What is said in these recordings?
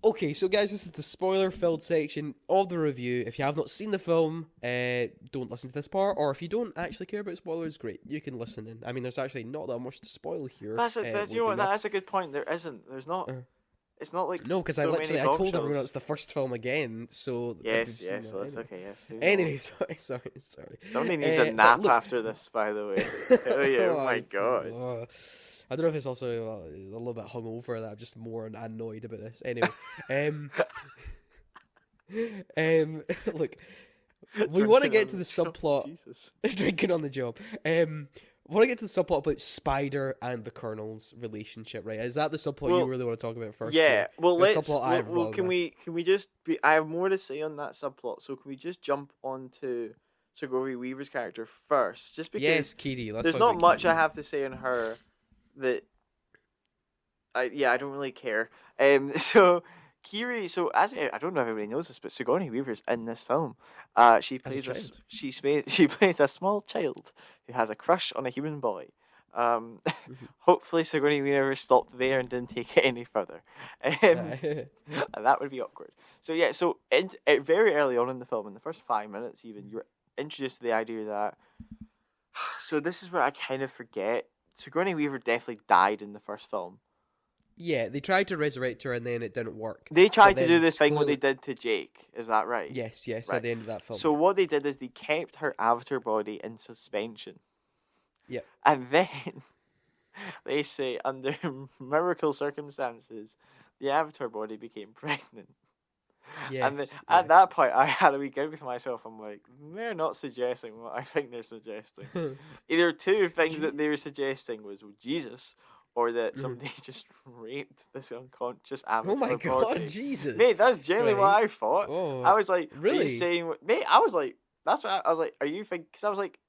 Okay, so guys, this is the spoiler-filled section of the review. If you have not seen the film, don't listen to this part. Or if you don't actually care about spoilers, great, you can listen in. I mean, there's actually not that much to spoil here. That's you know what? That's a good point. There isn't. There's not. It's not like no, because so I many told bombshells. everyone it's the first film again. So yes, so that's okay. Yes. Anyway, sorry. Somebody needs a nap after this, by the way. Oh my god. I don't know if it's also a little bit hungover that I'm just more annoyed about this. Anyway, look, we want to get to the subplot. Jesus. Drinking on the job. Want to get to the subplot about Spider and the Colonel's relationship, right? Is that the subplot you really want to talk about first? Yeah. Well, can we just? I have more to say on that subplot. So can we just jump on to Sigourney Weaver's character first? Just because yes, Kiri. There's not much I have to say on her. That I don't really care. So Kiri, I don't know if everybody knows this, but Sigourney Weaver's in this film. She plays a small child who has a crush on a human boy. Hopefully Sigourney Weaver stopped there and didn't take it any further. And that would be awkward. So very early on in the film, in the first 5 minutes even, you're introduced to the idea that. So this is where I kind of forget. Sigourney Weaver definitely died in the first film. Yeah, they tried to resurrect her and then it didn't work. They tried to do this thing what they did to Jake. Is that right? Yes, right. At the end of that film. So what they did is they kept her avatar body in suspension. Yeah. And then they say under miracle circumstances, the avatar body became pregnant. Yes, at that point, I had a wee giggle to myself. I'm like, they're not suggesting what I think they're suggesting. Either two things that they were suggesting was Jesus, or that somebody just raped this unconscious avatar body. Oh my god, Jesus! Mate, that's generally what I thought. Oh, I was like, really? Are you saying? Mate, I was like, that's what I was like. Are you thinking? Because I was like,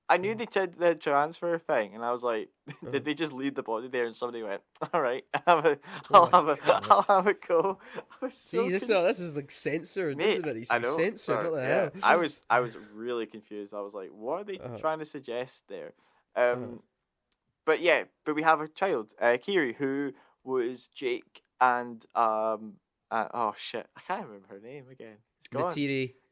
I knew they did the transfer thing, and I was like, did they just leave the body there? And somebody went, all right, I'll have a go. See, this is like censored. Mate, this is censored. Sorry, what the hell? I was really confused. I was like, what are they trying to suggest there? But we have a child, Kiri, who was Jake and oh shit, I can't remember her name again. It's gone.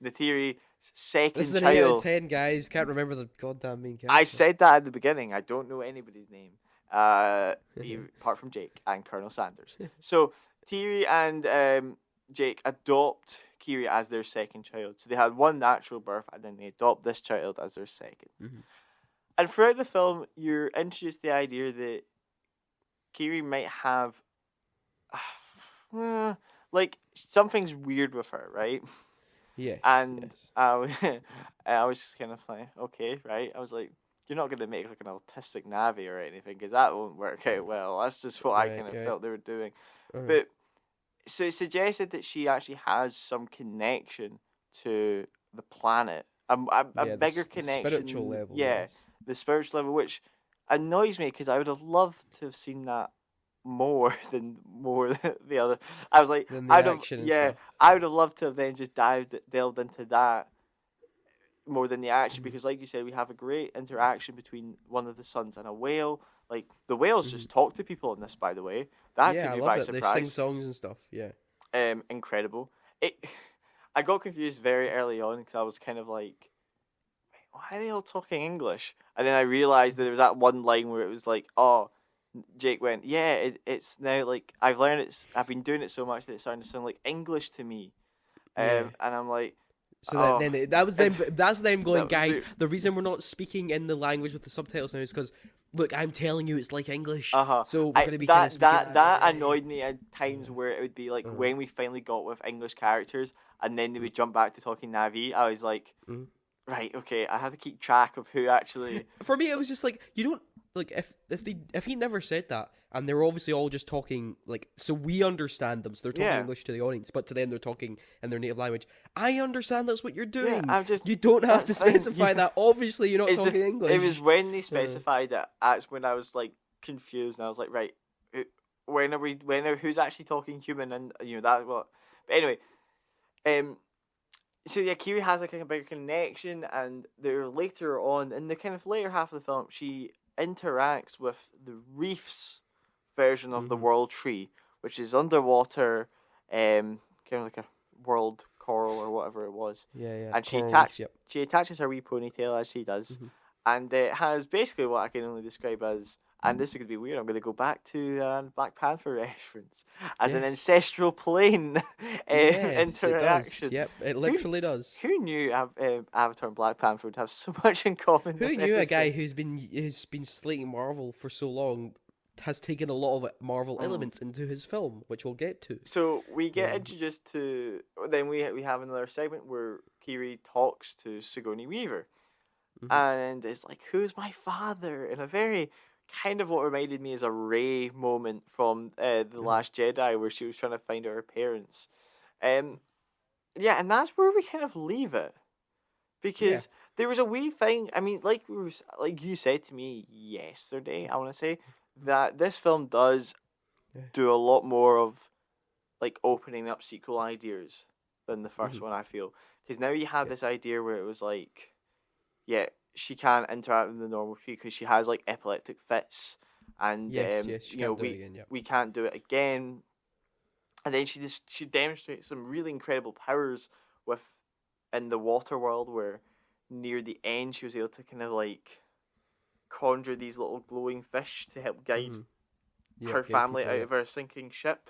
Natiri. Second this is an child. 8 out of 10, guys. Can't remember the goddamn main character. I said that at the beginning. I don't know anybody's name, apart from Jake and Colonel Sanders. So Thierry and Jake adopt Kiri as their second child. So they had one natural birth, and then they adopt this child as their second. Mm-hmm. And throughout the film, you're introduced to the idea that Kiri might have, like, something's weird with her, right? Yes. And I was just kind of like, okay, right. I was like, you're not going to make like an autistic Navi or anything, because that won't work out well. That's just what I kind of felt they were doing. But so it suggested that she actually has some connection to the planet, a bigger connection, spiritual level. Yes. The spiritual level, which annoys me because I would have loved to have seen that more than the other. I was like, I would have loved to have then just delved into that more than the action, because like you said, we have a great interaction between one of the sons and a whale. Like, the whales just talk to people in this, by the way. That took me by surprise. They sing songs and stuff. Yeah. Incredible. I got confused very early on because I was kind of like, why are they all talking English? And then I realized that there was that one line where it was like, oh, Jake went, yeah, it's now like I've been doing it so much that it's starting to sound like English to me, and I'm like, so then that was them. That's them going, guys. The reason we're not speaking in the language with the subtitles now is because, look, I'm telling you, it's like English. So we're gonna be that annoyed me at times where it would be like when we finally got with English characters, and then they would jump back to talking Navi. I was like, right, okay, I have to keep track of who actually. For me, it was just like, you don't. Like, if he never said that, and they're obviously all just talking, like, so we understand them, so they're talking English to the audience, but to them they're talking in their native language. I understand that's what you're doing. You don't have to specify that. Obviously, you're not talking English. It was when they specified it, that's when I was, like, confused, and I was like, right, who's actually talking human, and, that's what. But anyway, so yeah, Kiri has, like, a bigger connection, and they're later on, in the kind of later half of the film, she interacts with the Reef's version of the World Tree, which is underwater. kind of like a world coral or whatever it was. Yeah. And Coral reefs, yep. she attaches her wee ponytail as she does, and it has basically what I can only describe as, and this is going to be weird, I'm going to go back to Black Panther reference, as an ancestral plane interaction. It does. Yep, it literally does. Who knew Avatar and Black Panther would have so much in common? Who knew a guy who's been slating Marvel for so long has taken a lot of Marvel elements into his film, which we'll get to. So we get introduced to, then we have another segment where Kiri talks to Sigourney Weaver, and it's like, who's my father? In a very kind of what reminded me is a Rey moment from The Last Jedi, where she was trying to find out her parents. And that's where we kind of leave it, because there was a wee thing. I mean, like you said to me yesterday, I want to say that this film does do a lot more of like opening up sequel ideas than the first one, I feel, because now you have this idea where it was like, she can't interact with the normal tree because she has like epileptic fits, and we can't do it again. And then she demonstrates some really incredible powers in the water world, where near the end she was able to kind of like conjure these little glowing fish to help guide her family out of her sinking ship.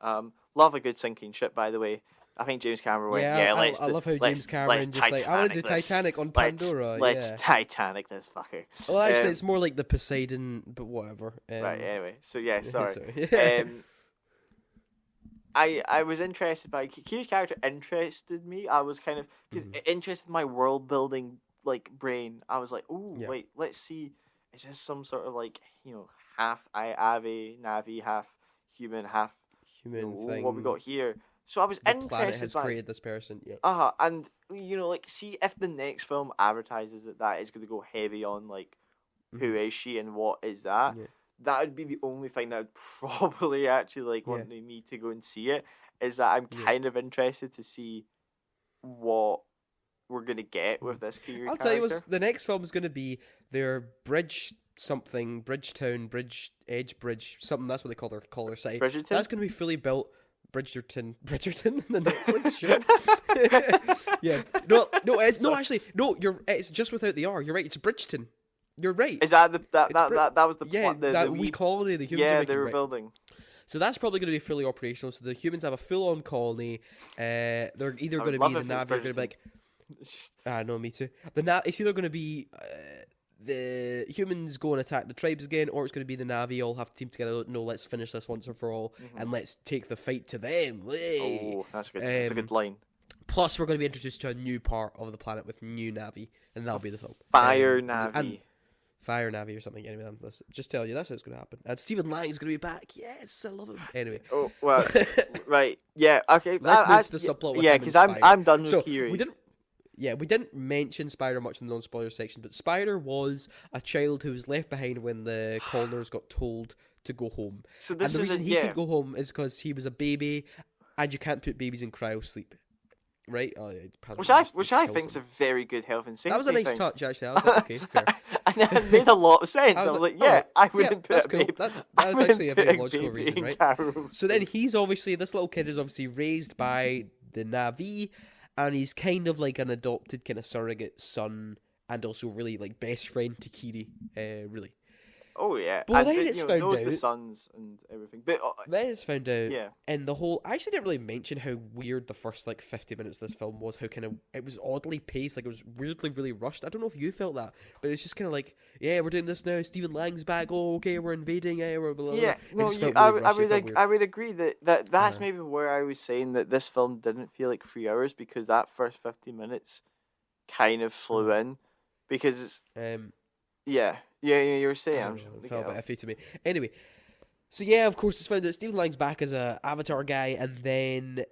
Love a good sinking ship, by the way. I think James Cameron went, I love how James Cameron just like, I want to do Titanic on Pandora. Let's Titanic this fucker. Well, actually, it's more like the Poseidon, but whatever. Right, anyway. So, sorry. I was interested by... Kiri's character interested me. I was kind of... interested in my world-building like brain. I was like, wait, let's see. Is this some sort of like, half Ave, Navi, half human thing? What we got here? So I was interested. The planet has created this person. And see if the next film advertises that is going to go heavy on like, who is she and what is that? Yeah. That would be the only thing that would probably actually want me to go and see it. Is that I'm kind of interested to see what we're gonna get with this character. I'll tell you what, the next film is going to be their Bridgetown, something. That's what they call their site. Bridgerton? That's going to be fully built. Bridgerton, the Netflix show. It's just without the R. You're right. It's Bridgeton. You're right. Is that that was the plot? That wee colony the humans are making, they were building. So that's probably going to be fully operational. So the humans have a full-on colony. They're either going to be the Navi, or going to be like, no, me too. It's either going to be the humans go and attack the tribes again, or it's going to be the Navi all have to team together. No, let's finish this once and for all, and let's take the fight to them. Oh, that's good. That's a good line. Plus, we're going to be introduced to a new part of the planet with new Navi, and that'll be the film. Fire Navi. Fire Navi or something. Anyway, just tell you that's how it's going to happen. And Stephen Lang is going to be back. Yes, I love him. Anyway. Oh well, right. Yeah. Okay. Let's move to the subplot. Yeah, because I'm done with Kiri. We didn't mention Spider much in the non-spoiler section, but Spider was a child who was left behind when the coloners got told to go home. So this and the reason he could go home is because he was a baby, and you can't put babies in cryo sleep. Right? Which I think is a very good health and safety. That was a nice touch, actually. I was like, okay, fair. And it made a lot of sense. I was like, I wouldn't put that's a cool. baby. That is actually a very logical reason, right? So then this little kid is obviously raised by the Navi, and he's kind of like an adopted kind of surrogate son, and also really like best friend to Kiri, really. Oh yeah, but then it's found out the sons and everything. But then it's found out, and the whole. I actually didn't really mention how weird the first 50 minutes of this film was. How kind of it was oddly paced, like it was weirdly really rushed. I don't know if you felt that, but it's just kind of like, we're doing this now. Stephen Lang's back. Oh, okay, we're invading. We're blah, blah, blah. I would agree that's maybe where I was saying that this film didn't feel like 3 hours, because that first 50 minutes kind of flew in, because you were saying. It felt a bit iffy to me. Anyway, so of course it's found out Stephen Lang's back as a Avatar guy, and then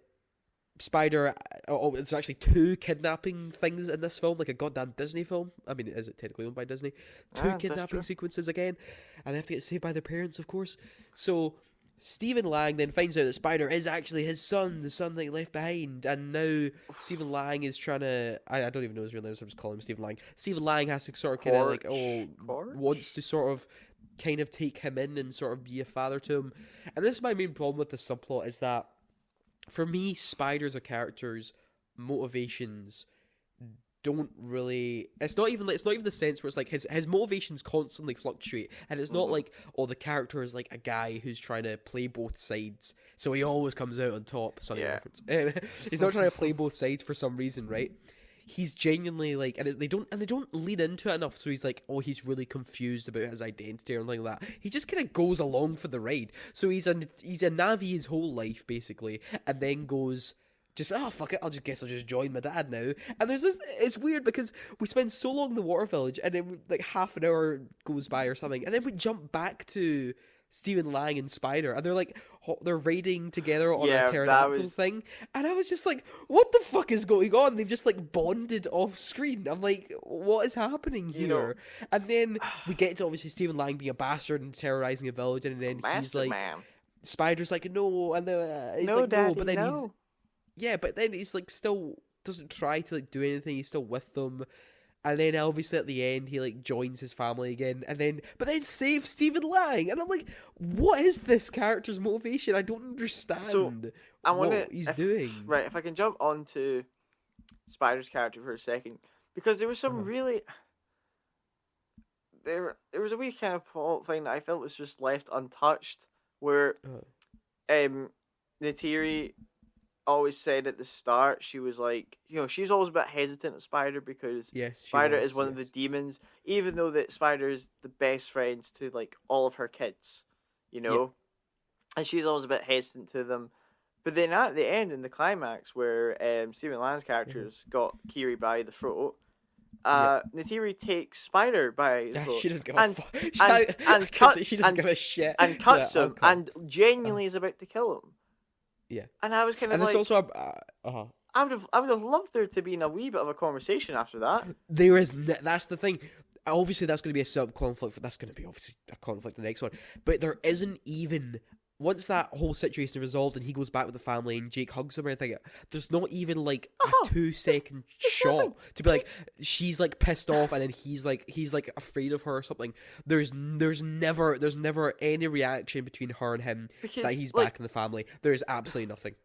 Spider. It's actually 2 kidnapping things in this film, like a goddamn Disney film. I mean, is it technically owned by Disney? 2 kidnapping sequences again, and they have to get saved by their parents, of course. So Stephen Lang then finds out that Spider is actually his son, the son that he left behind, and now Stephen Lang is trying to... I don't even know his real name, so I'm just calling him Stephen Lang. Stephen Lang has to sort of kind of wants to sort of kind of take him in and sort of be a father to him. And this is my main problem with the subplot, is that for me, Spider's a character's motivations don't really. It's not even the sense where it's like his motivations constantly fluctuate, and it's not like, oh, the character is like a guy who's trying to play both sides, so he always comes out on top. Sunny reference. He's not trying to play both sides for some reason, right? He's genuinely like, and they don't lean into it enough. So he's like, oh, he's really confused about his identity or anything like that. He just kind of goes along for the ride. So he's a Navi his whole life basically, and then goes, just, oh, fuck it, I'll just join my dad now. And there's this, it's weird because we spend so long in the water village, and then like half an hour goes by or something, and then we jump back to Stephen Lang and Spider, and they're like, they're raiding together on a pterodactyl thing, and I was just like, what the fuck is going on? They've just like bonded off screen. I'm like, what is happening here? And then we get to obviously Stephen Lang being a bastard and terrorizing a village, and then he's like, Spider's like, no, and he's no, like, Daddy, no, but then no. but then he's like still doesn't try to like do anything. He's still with them, and then obviously at the end he like joins his family again, and then saves Stephen Lang, and I'm like, what is this character's motivation? I don't understand what he's doing. Right, if I can jump onto Spider's character for a second, because there was some really there was a wee kind of plot thing that I felt was just left untouched, where Neytiri always said at the start, she was like, she was always a bit hesitant of Spider because Spider is one of the demons, even though that Spider is the best friends to like all of her kids, and she's always a bit hesitant to them. But then at the end, in the climax, where Stephen Lang's characters got Kiri by the throat, Neytiri takes Spider by the throat. She doesn't give a she doesn't give a shit, and cuts him, and genuinely is about to kill him. Yeah, and I was kind of like, also I would have loved there to be a wee bit of a conversation after that. There is, that's the thing. Obviously, that's going to be a sub conflict. That's going to be obviously a conflict in the next one. But there isn't even, once that whole situation is resolved and he goes back with the family and Jake hugs him or anything, there's not even like a 2-second shot to be like, she's like pissed off and then he's like afraid of her or something. There's never any reaction between her and him because, that he's back in the family. There is absolutely nothing.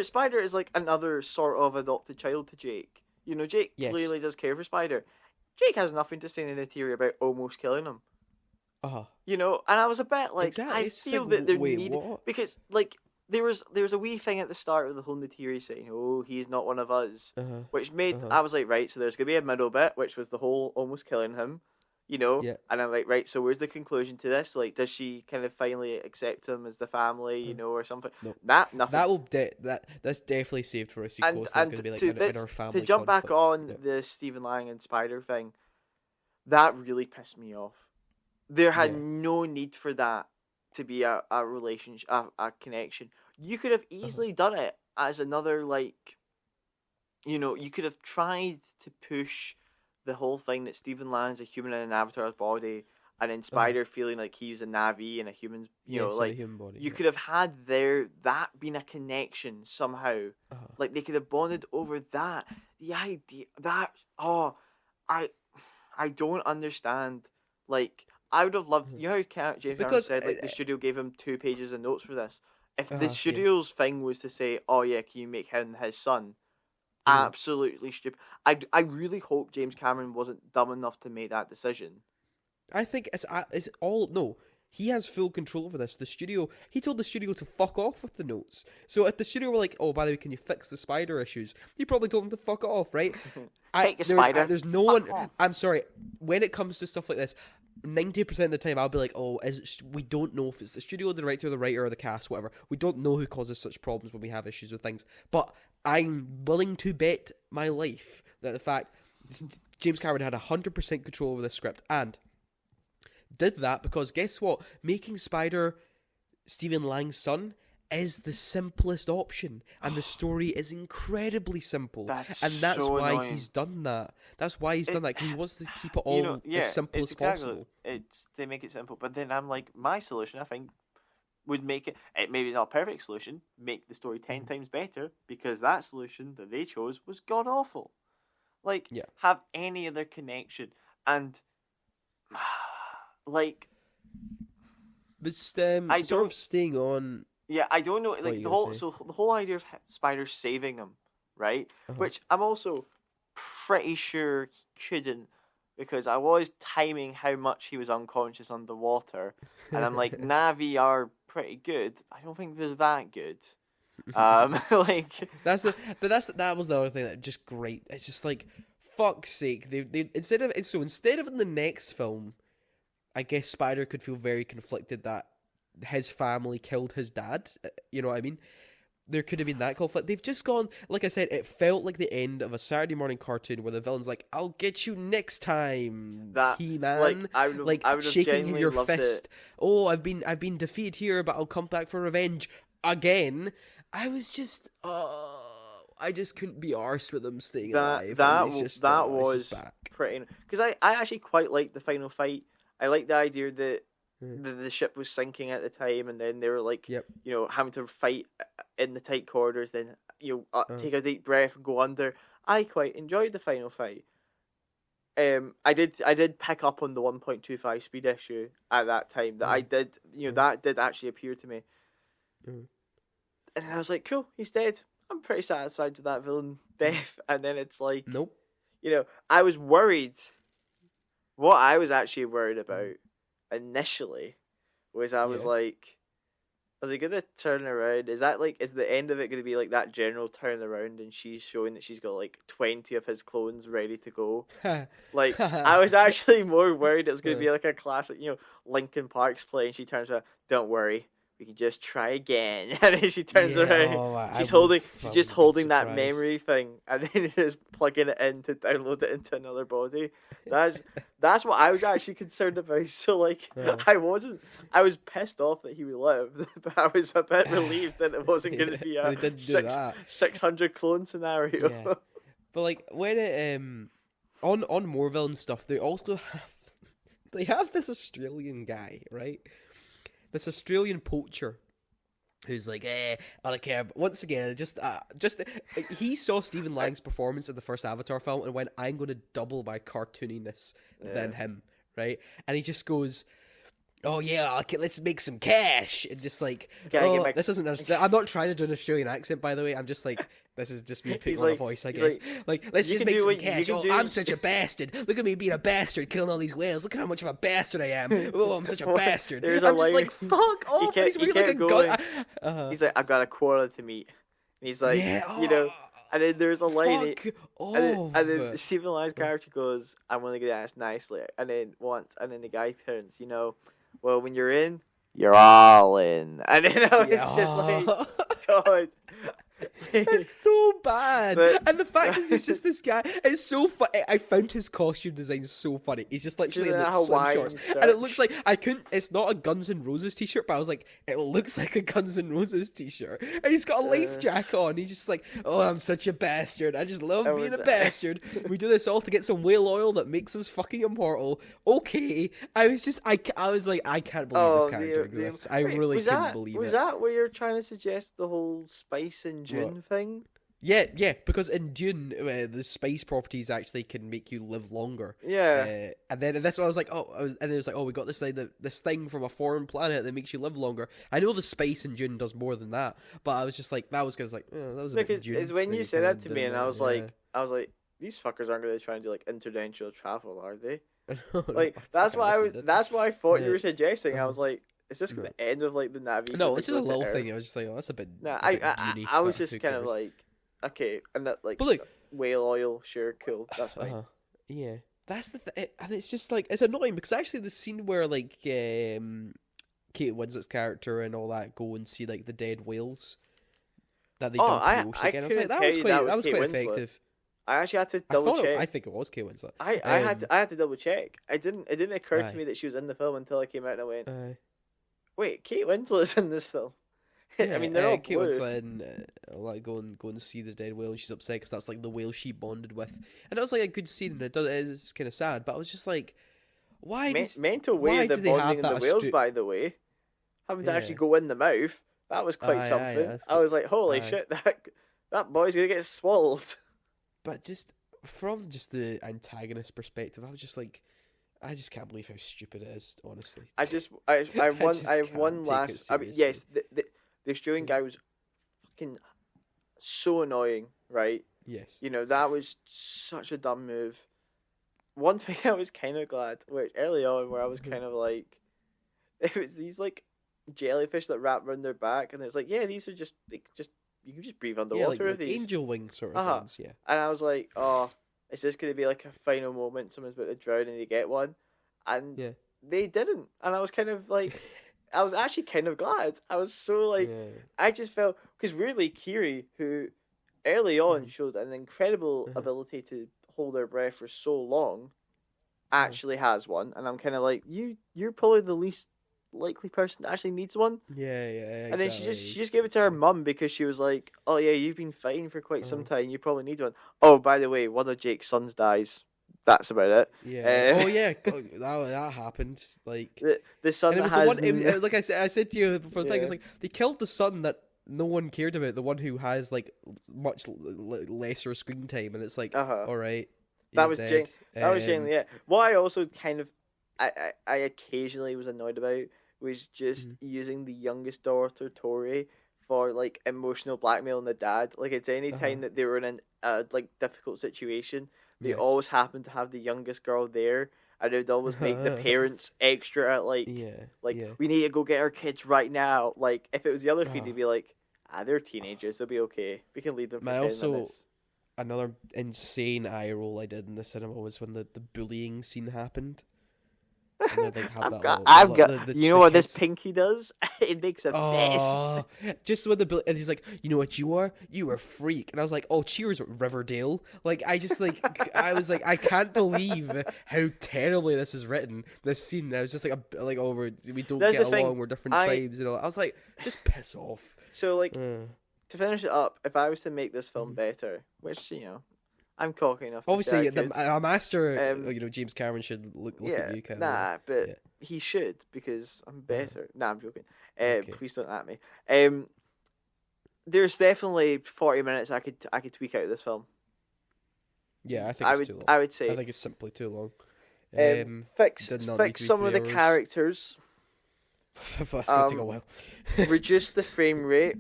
Spider is like another sort of adopted child to Jake. Jake clearly does care for Spider. Jake has nothing to say in Neytiri about almost killing him. And I was a bit like, exactly. I feel like, that there needed, because like there was a wee thing at the start of the whole Neytiri saying, "Oh, he's not one of us," which made I was like, right, so there's gonna be a middle bit, which was the whole almost killing him, and I'm like, right, so where's the conclusion to this? Like, does she kind of finally accept him as the family, or something? No. Nothing. That will that's definitely saved for a sequel. So it's gonna be like in our family. To jump conflict. Back on the Stephen Lang and Spider thing, that really pissed me off. There had no need for that to be a relationship, a connection. You could have easily done it as another, like, you could have tried to push the whole thing that Stephen Lang's a human in an avatar's body, and then Spider feeling like he's a Navi and a human's, like, a human body, you could have had that being a connection somehow. Like, they could have bonded over that. The idea that, I don't understand, like, I would have loved, how James Cameron said, like, the studio gave him 2 pages of notes for this. If the studio's thing was to say, oh yeah, can you make him his son? Absolutely stupid. I really hope James Cameron wasn't dumb enough to make that decision. I think it's all, no. He has full control over this. He told the studio to fuck off with the notes. So if the studio were like, oh, by the way, can you fix the Spider issues? He probably told them to fuck off, right? There's no one, I'm sorry, when it comes to stuff like this, 90% of the time I'll be like, oh, we don't know if it's the studio, the director, the writer, or the cast, whatever. We don't know who causes such problems when we have issues with things. But I'm willing to bet my life that the fact James Cameron had 100% control over the script and did that because guess what? Making Spider Stephen Lang's son is the simplest option, and the story is incredibly simple. That's so why annoying. He's done that. That's why he's done that, because he wants to keep it all as simple as possible. They make it simple, but then I'm like, my solution, I think, would make it maybe not a perfect solution, make the story 10 times better, because that solution that they chose was god awful. Like, have any other connection, and like, but sort of staying on Yeah, I don't know. What are Like you the gonna whole say? so the whole idea of Spider saving him, right? Uh-huh. Which I'm also pretty sure he couldn't, because I was timing how much he was unconscious underwater, and I'm like, Navi are pretty good. I don't think they're that good. Like That was the other thing that just great. It's just like, fuck's sake. They instead of in the next film, I guess Spider could feel very conflicted that his family killed his dad. You know what I mean? There could have been that conflict. They've just gone, like I said, it felt like the end of a Saturday morning cartoon where the villain's like, "I'll get you next time, that, He like Man." Like I would have shaking genuinely your loved fist. it. Oh, I've been defeated here, but I'll come back for revenge again. I was just, I just couldn't be arsed with him staying alive. That It's was just back. pretty, because I actually quite liked the final fight. I liked the idea that Mm. the ship was sinking at the time, and then they were like, Yep. having to fight in the tight corridors. Then Uh. take a deep breath and go under. I quite enjoyed the final fight. I did pick up on the 1.25 speed issue at that time. That I did, that did actually appear to me. Mm. And then I was like, cool, he's dead. I'm pretty satisfied with that villain death. And then it's like, Nope. I was worried. What I was actually worried about initially was I was Yeah. like, are they gonna turn around? Is the end of it gonna be like that general turn around and she's showing that she's got like 20 of his clones ready to go? Like, I was actually more worried it was gonna be like a classic, Linkin Park's playing. She turns around, don't worry, we can just try again. And then she turns around, she's just holding that memory thing, and then just plugging it in to download it into another body. That's what I was actually concerned about. So like, I was pissed off that he lived, but I was a bit relieved that it wasn't going to be a 600 clone scenario. Yeah. But like when it on more villain stuff, they also have this Australian guy, right? This Australian poacher who's like, I don't care. But once again, he saw Stephen Lang's performance in the first Avatar film and went, I'm going to double my cartooniness than him, right? And he just goes, oh yeah, okay, let's make some cash, and just like, this isn't. I'm not trying to do an Australian accent, by the way. I'm just like, this is just me putting on a voice, I guess. Like let's just make some cash. Oh, I'm such a bastard. Look at me being a bastard, killing all these whales. Look at how much of a bastard I am. Oh, I'm such a bastard. I'm just like, fuck off. And he's wearing like a gun. He's like, I've got a quarter to meet. And he's like, And then there's a line, and then Stephen Lang's character goes, "I'm only gonna ask nicely." And then the guy turns, well, when you're in, you're all in. And then I was just like, God. It's so bad. And the fact is, he's just this guy. It's so funny. I found his costume design so funny. He's just literally in like swim shorts. And it looks like, it's not a Guns N' Roses t-shirt, but I was like, it looks like a Guns N' Roses t-shirt. And he's got a life jacket on. He's just like, oh, I'm such a bastard. I just love being a bastard. We do this all to get some whale oil that makes us fucking immortal. Okay. I was like, I can't believe this character exists. I really couldn't believe it. Was that what you're trying to suggest, the whole spice and Dune thing? Yeah, because in Dune, the spice properties actually can make you live longer. Yeah. And then that's what I was like, and then it was like, we got this thing from a foreign planet that makes you live longer. I know the spice in Dune does more than that, but I was just like, that was a bit Dune. It's when you said that to me, and I was like, these fuckers aren't going to try and do like interdimensional travel, are they? Like, that's what I thought you were suggesting. I was like, is this going to end with like the Navi? No, it's just a little thing. I was just like, that's a bit. Nah, I was just kind of like, okay, and that like, but look, whale oil, sure, cool, that's fine. Yeah, that's the thing, and it's just like, it's annoying because actually the scene where like Kate Winslet's character and all that go and see like the dead whales that they dump in the ocean again. I was like, that was quite effective. I actually had to double check. I think it was Kate Winslet. I had to double check. It didn't occur to me that she was in the film until I came out and I went, wait, Kate Winslet's in this film. Yeah, I mean, they're all Kate blue. Winslet and like go and see the dead whale, and she's upset because that's like the whale she bonded with, and that was like a good scene. And it is kind of sad, but I was just like, why? Mental way of the bonding in the whales, by the way, having to actually go in the mouth. That was quite something. I was like, holy shit, that boy's gonna get swallowed. But just from the antagonist perspective, I was just like, I just can't believe how stupid it is, honestly. I have one last. I mean, yes, the Australian guy was fucking so annoying, right? Yes. You know, that was such a dumb move. One thing I was kind of glad, which early on, where I was kind of like, it was these like jellyfish that wrap around their back, and it's like, yeah, these are just you can just breathe underwater like with these angel wing sort of things. Yeah. And I was like, oh, is this going to be like a final moment? Someone's about to drown and they get one, and they didn't. And I was kind of like, I was actually kind of glad. I was so like, I just felt because weirdly Kiri, who early on showed an incredible ability to hold her breath for so long, actually has one, and I'm kind of like, you're probably the least likely person that actually needs one. Yeah. And then she just gave it to her mum because she was like, oh yeah, you've been fighting for quite some time, you probably need one. Oh, by the way, one of Jake's sons dies. That's about it. Yeah. Oh yeah, that happened. Like the son and it was that the has one. Like I said to you before the thing, it's like they killed the son that no one cared about, the one who has like much lesser screen time, and it's like, all right, that was dead. That was genuinely it. What I also kind of I occasionally was annoyed about was just using the youngest daughter Tori for like emotional blackmail on the dad. Like it's any time that they were in a like difficult situation, they always happen to have the youngest girl there, and it would always make the parents extra at like we need to go get our kids right now. Like if it was the other three, they'd be like, they're teenagers, they'll be okay. We can leave them for 10 minutes. Another insane eye roll I did in the cinema was when the bullying scene happened. And like I've got you know what kids... this pinky does? It makes a fist. Just with the and he's like, you know what you are? You are a freak. And I was like, oh, cheers, Riverdale. Like I just like I was like, I can't believe how terribly this is written. This scene. I was just like we don't get along. We're different tribes. You know. I was like, just piss off. So like to finish it up, if I was to make this film better, which I'm cocky enough. Obviously, a master, James Cameron should look at you. But he should because I'm better. Nah, I'm joking. Okay. Please don't at me. There's definitely 40 minutes I could tweak out of this film. Yeah, I think it's too long. I would say I think it's simply too long. Fix some of the characters. That's gonna take a while. Reduce the frame rate.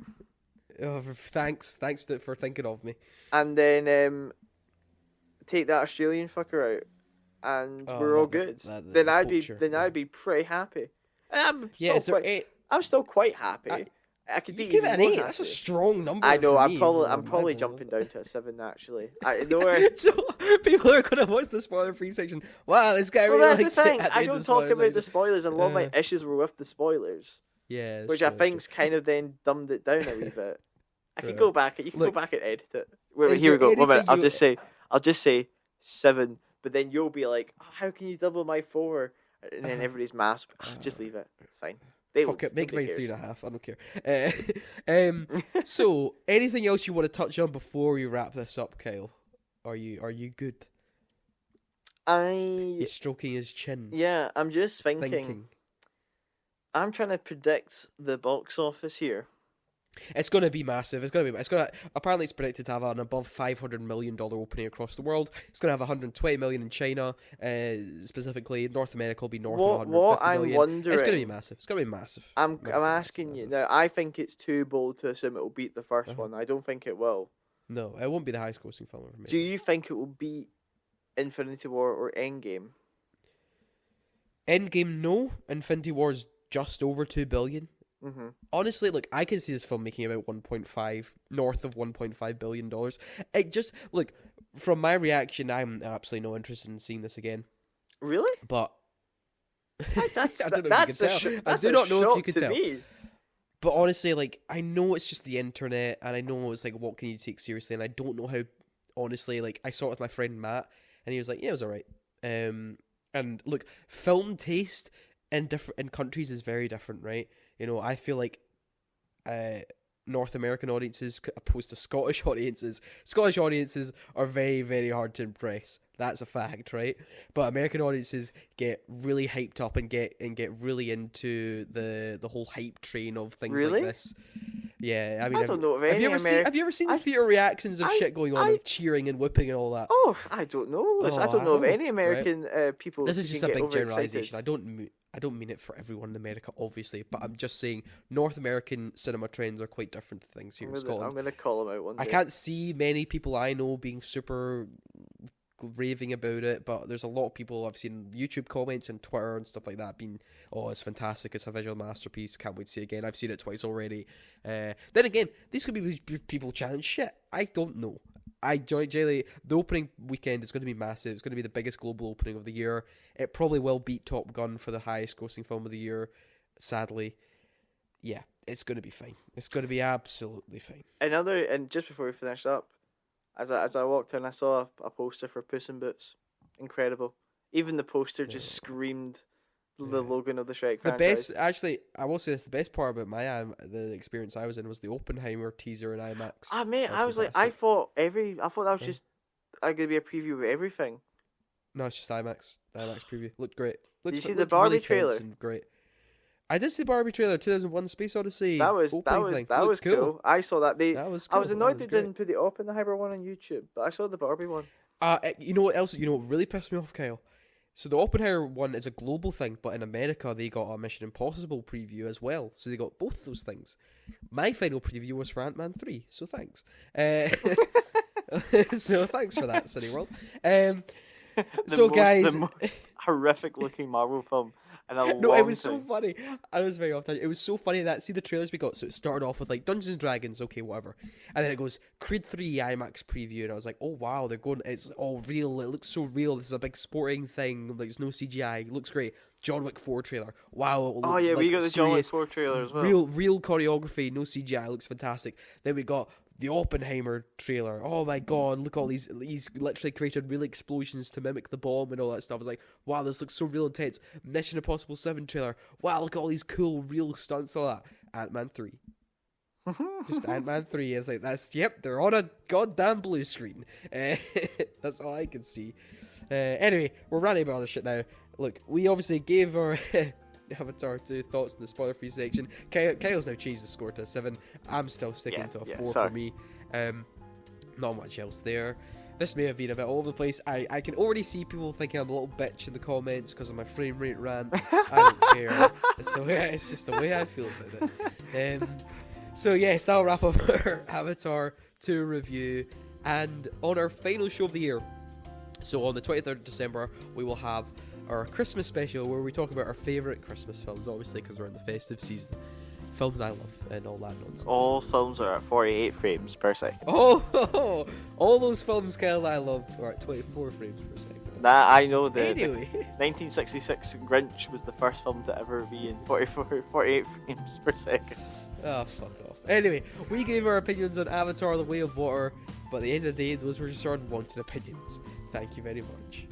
Oh, thanks for thinking of me. And then take that Australian fucker out, and we're all good. Then I'd be pretty happy. I'm still quite happy. I could be give it an 8. Happy. That's a strong number. I know. I'm probably jumping down to a 7 actually. I know. So people are gonna watch the spoiler-free section. Wow, this guy really liked it. That's the thing. I don't talk about the spoilers, and a lot of my issues were with the spoilers. Yeah, which I think's kind of then dumbed it down a wee bit. I can go back. You can go back and edit it. Wait, here we go. 1 minute. I'll just say 7, but then you'll be like, how can you double my 4? And then everybody's mask. Just leave it. It's fine. Fuck it, make mine 3.5. I don't care. So, anything else you want to touch on before we wrap this up, Kyle? Are you good? He's stroking his chin. Yeah, I'm just thinking. I'm trying to predict the box office here. It's going to be massive. Apparently it's predicted to have an above $500 million opening across the world. It's going to have 120 million in China, specifically. North America will be north of 150 million. Wondering, it's going to be massive. It's going to be massive. I'm asking you now. I think it's too bold to assume it will beat the first one. I don't think it will. No, it won't be the highest grossing film ever made. Do you think it will beat Infinity War or Endgame? Endgame, no. Infinity War's just over $2 billion. Mm-hmm. Honestly, look, I can see this film making about north of $1.5 billion. It just, look, from my reaction, I'm absolutely no interested in seeing this again. Really? But I don't know if you can tell. I do not know if you can tell. Me. But honestly, like, I know it's just the internet, and I know it's like, what can you take seriously? And I don't know how, honestly, like, I saw it with my friend Matt, and he was like, yeah, it was alright. And look, film taste in countries is very different, right? You know, I feel like North American audiences opposed to Scottish audiences are very, very hard to impress. That's a fact, right? But American audiences get really hyped up and get really into the whole hype train of things like this. Yeah, I mean, I don't know if have you ever seen the theater reactions of shit going on, of cheering and whipping and all that? Oh, I don't know. I don't know of any American people. This is just a big generalization. I I don't mean it for everyone in America, obviously, but I'm just saying North American cinema trends are quite different to things here in Scotland. I'm gonna call them out one day. I can't see many people I know being super raving about it, but there's a lot of people I've seen YouTube comments and Twitter and stuff like that being, oh, it's fantastic, it's a visual masterpiece, can't wait to see it again. I've seen it twice already. Then again, these could be people chatting shit. I don't know. The opening weekend is going to be massive. It's going to be the biggest global opening of the year. It probably will beat Top Gun for the highest grossing film of the year, sadly. Yeah, it's going to be fine. It's going to be absolutely fine. And just before we finish up, as I walked in, I saw a poster for Puss in Boots. Incredible. Even the poster just screamed the Logan of the Shrek franchise. I will say this, the best part about the experience I was in was the Oppenheimer teaser in IMAX. Ah, mate, I was fantastic. I thought that was just going to be a preview of everything. No, it's just IMAX. The IMAX preview. Looked great. Did you see the Barbie really trailer? Great. I did see the Barbie trailer, 2001: Space Odyssey. That was cool. I saw that. That was cool. I was annoyed they didn't put the Oppenheimer one on YouTube, but I saw the Barbie one. You know what else? You know what really pissed me off, Kyle? So the Oppenheimer one is a global thing, but in America they got a Mission Impossible preview as well. So they got both those things. My final preview was for Ant-Man 3, so thanks. So thanks for that, Cineworld. Guys, the most horrific looking Marvel film. No, it was so funny. I was very often. It was so funny that see the trailers we got. So it started off with like Dungeons and Dragons, okay, whatever, and then it goes Creed 3 IMAX preview, and I was like, oh wow, they're going. It's all real. It looks so real. This is a big sporting thing. Like there's no CGI. It looks great. John Wick 4 trailer. Wow. Oh yeah, we got the John Wick 4 trailer as well. Real choreography, no CGI. Looks fantastic. Then we got the Oppenheimer trailer. Oh my god, look all these. He's literally created real explosions to mimic the bomb and all that stuff. I was like, wow, this looks so real intense. Mission Impossible 7 trailer. Wow, look at all these cool real stunts, all that. Ant-Man 3. Just Ant-Man 3. It's like, they're on a goddamn blue screen. That's all I can see. Anyway, we're ranting about other shit now. Look, we obviously gave our Avatar 2 thoughts in the spoiler-free section. Kyle's now changed the score to a 7. I'm still sticking to a 4 for me. Not much else there. This may have been a bit all over the place. I can already see people thinking I'm a little bitch in the comments because of my frame rate rant. I don't care. It's just the way I feel about it. So yes, that'll wrap up our Avatar 2 review. And on our final show of the year, so on the 23rd of December, we will have our Christmas special where we talk about our favourite Christmas films, obviously because we're in the festive season. Films I love and all that nonsense. All films are at 48 frames per second. Oh, all those films, Kyle, I love are at 24 frames per second. I know the 1966 Grinch was the first film to ever be in 48 frames per second. Oh, fuck off. Anyway, we gave our opinions on Avatar: The Way of Water, but at the end of the day, those were just our unwanted opinions. Thank you very much.